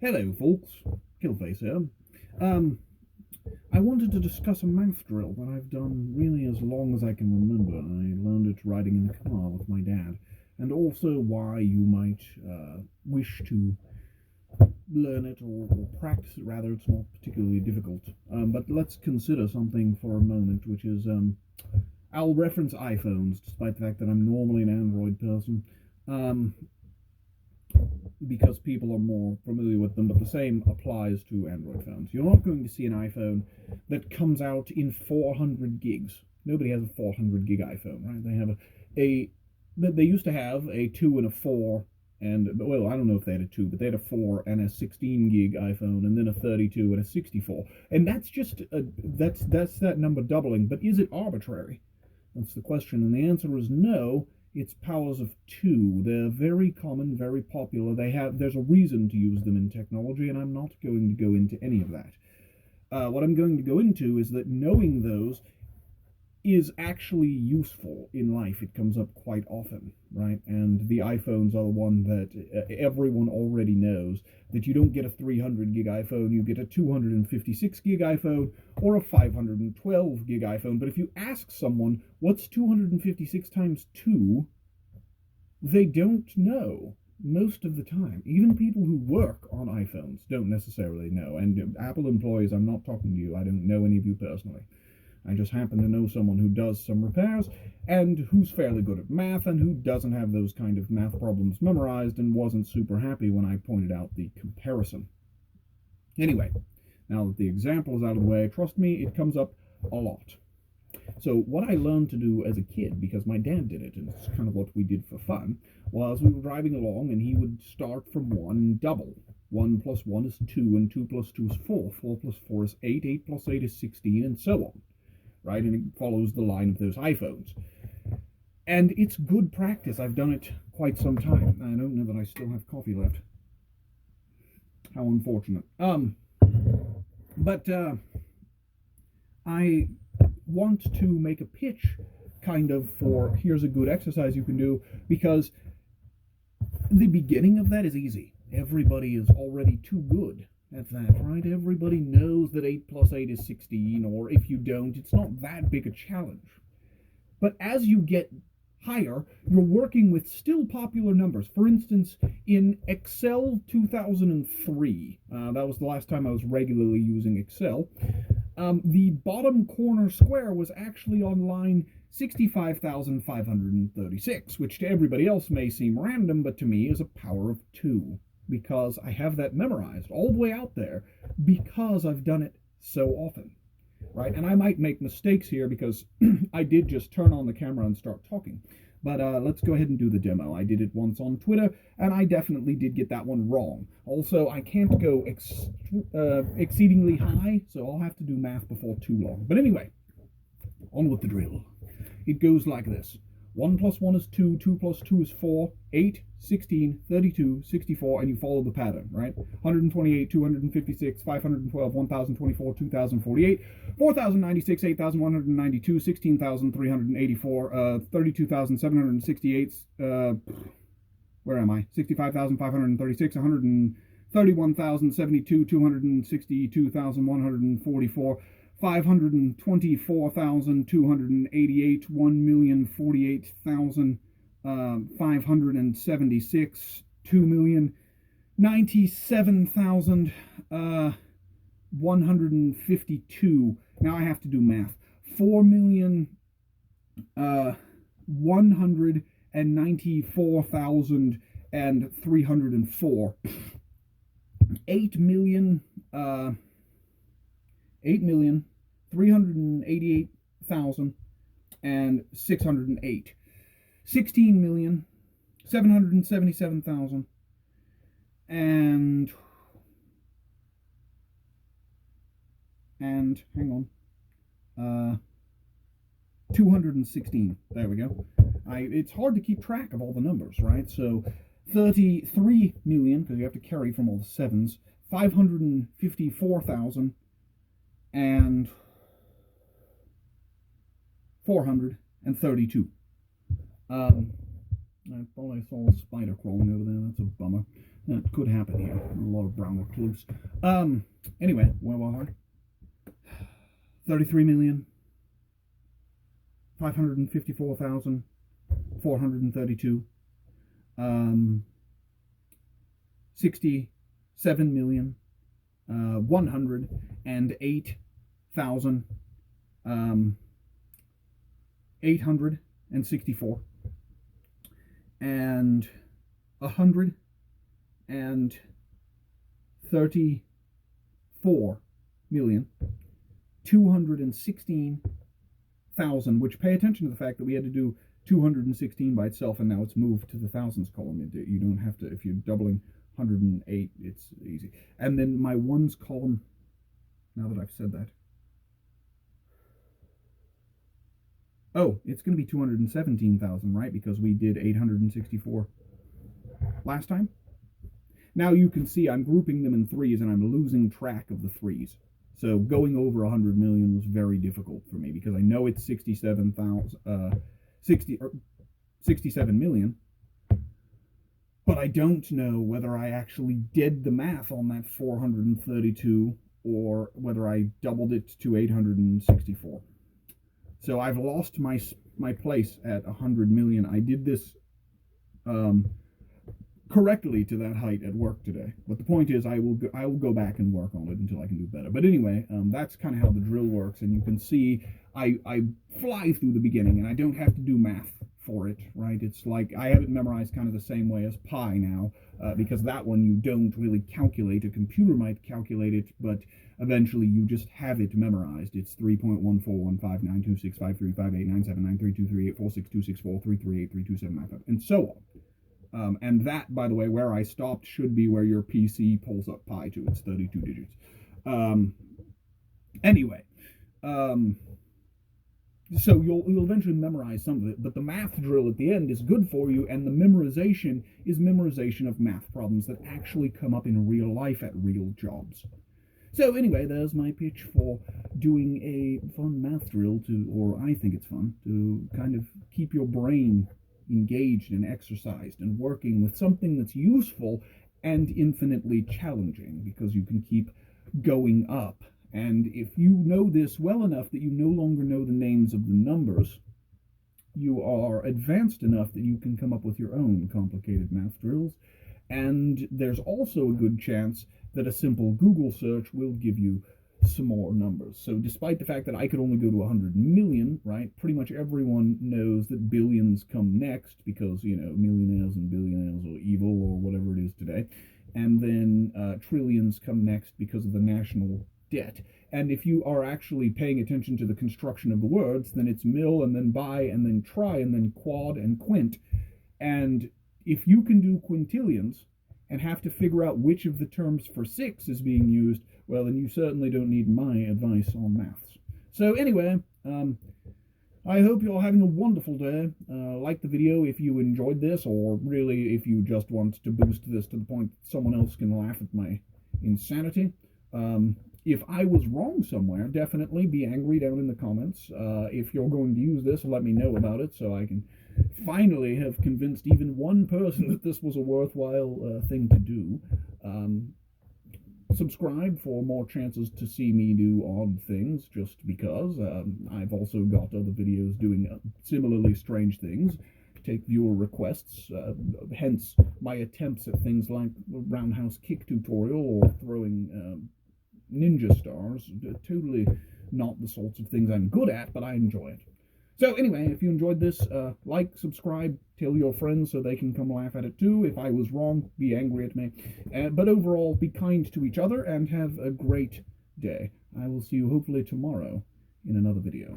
Hello, folks. Killface here. Um, I wanted to discuss a math drill that I've done really as long as I can remember. I learned it riding in the car with my dad, and also why you might wish to learn it or practice it. Rather, it's not particularly difficult. But let's consider something for a moment, which is I'll reference iPhones, despite the fact that I'm normally an Android person. Um, because people are more familiar with them, but the same applies to Android phones. You're not going to see an iPhone that comes out in 400 gigs. Nobody has a 400 gig iPhone, right? They have they used to have a 2 and a 4, and, well, I don't know if they had a 2, but they had a 4 and a 16 gig iPhone, and then a 32 and a 64. And that's just, that's that number doubling, but is it arbitrary? That's the question, and the answer is no. It's powers of 2. They're very common, very popular. There's a reason to use them in technology, and I'm not going to go into any of that. What I'm going to go into is that knowing those is actually useful in life. It comes up quite often, right? And the iPhones are the one that everyone already knows, that you don't get a 300 gig iPhone, you get a 256 gig iPhone or a 512 gig iPhone. But if you ask someone, what's 256 times 2, they don't know most of the time. Even people who work on iPhones don't necessarily know. And Apple employees, I'm not talking to you. I don't know any of you personally. I just happen to know someone who does some repairs and who's fairly good at math and who doesn't have those kind of math problems memorized and wasn't super happy when I pointed out the comparison. Anyway, now that the example is out of the way, trust me, it comes up a lot. So what I learned to do as a kid, because my dad did it, and it's kind of what we did for fun, was we were driving along and he would start from 1 and double. 1 plus 1 is 2, and 2 plus 2 is 4. 4 plus 4 is 8. 8 plus 8 is 16, and so on. Right? And it follows the line of those iPhones. And it's good practice. I've done it quite some time. I don't know that I still have coffee left. How unfortunate. But I want to make a pitch kind of for here's a good exercise you can do, because the beginning of that is easy. Everybody is already too good at that, right? Everybody knows that 8 plus 8 is 16, or if you don't, it's not that big a challenge. But as you get higher, you're working with still popular numbers. For instance, in Excel 2003, that was the last time I was regularly using Excel, the bottom corner square was actually on line 65,536, which to everybody else may seem random, but to me is a power of 2. Because I have that memorized all the way out there because I've done it so often, right? And I might make mistakes here because I did just turn on the camera and start talking. But let's go ahead and do the demo. I did it once on Twitter, and I definitely did get that one wrong. Also, I can't go exceedingly high, so I'll have to do math before too long. But anyway, on with the drill. It goes like this. 1 plus 1 is 2, 2 plus 2 is 4, 8, 16, 32, 64, and you follow the pattern, right? 128, 256, 512, 1024, 2048, 4096, 8192, 16384, 32,768, where am I? 65,536, 131,072, 262,144, 524,288, 1,048,576, 2,097,152. Now I have to do math. 4,194,304. 8,388,608, 16,777,000, and hang on, 216. There we go. It's hard to keep track of all the numbers, right? So 33 million, because you have to carry from all the sevens, 554,000, and 432. I thought I saw a spider crawling over there. That's a bummer. That could happen here. A lot of brown recluse. Anyway, where was I? 33,554,432. 67,108,864, and 134,216,000, which, pay attention to the fact that we had to do 216 by itself, and now it's moved to the thousands column. You don't have to, if you're doubling 108, it's easy. And then my ones column, now that I've said that, oh, it's going to be 217,000, right? Because we did 864 last time. Now you can see I'm grouping them in threes, and I'm losing track of the threes. So going over 100 million was very difficult for me, because I know it's 67 million, but I don't know whether I actually did the math on that 432 or whether I doubled it to 864. So I've lost my place at 100 million. I did this correctly to that height at work today, but the point is I will go back and work on it until I can do better. But anyway, that's kind of how the drill works, and you can see I fly through the beginning, and I don't have to do math for it, right? It's like I have it memorized kind of the same way as pi now, because that one you don't really calculate. A computer might calculate it, but eventually you just have it memorized. It's 3.1415926535897932384626433832795, and so on. And that, by the way, where I stopped should be where your PC pulls up pi to. It's 32 digits. Anyway, so you'll eventually memorize some of it, but the math drill at the end is good for you, and the memorization is memorization of math problems that actually come up in real life at real jobs. So anyway, there's my pitch for doing a fun math drill or I think it's fun, to kind of keep your brain engaged and exercised and working with something that's useful and infinitely challenging, because you can keep going up. And if you know this well enough that you no longer know the names of the numbers, you are advanced enough that you can come up with your own complicated math drills. And there's also a good chance that a simple Google search will give you some more numbers. So despite the fact that I could only go to 100 million, right, pretty much everyone knows that billions come next, because, you know, millionaires and billionaires are evil, or whatever it is today. And then trillions come next because of the national debt. And if you are actually paying attention to the construction of the words, then it's mil, and then bi, and then tri, and then quad, and quint. And if you can do quintillions and have to figure out which of the terms for 6 is being used, well, then you certainly don't need my advice on maths. So anyway, I hope you're having a wonderful day. Like the video if you enjoyed this, or really if you just want to boost this to the point that someone else can laugh at my insanity. If I was wrong somewhere, definitely be angry down in the comments. If you're going to use this, let me know about it, so I can finally have convinced even one person that this was a worthwhile thing to do. Subscribe for more chances to see me do odd things, just because. I've also got other videos doing similarly strange things. Take viewer requests, hence my attempts at things like roundhouse kick tutorial or throwing ninja stars. Totally not the sorts of things I'm good at, but I enjoy it. So anyway, if you enjoyed this, like, subscribe, tell your friends so they can come laugh at it too. If I was wrong, be angry at me. But overall, be kind to each other and have a great day. I will see you hopefully tomorrow in another video.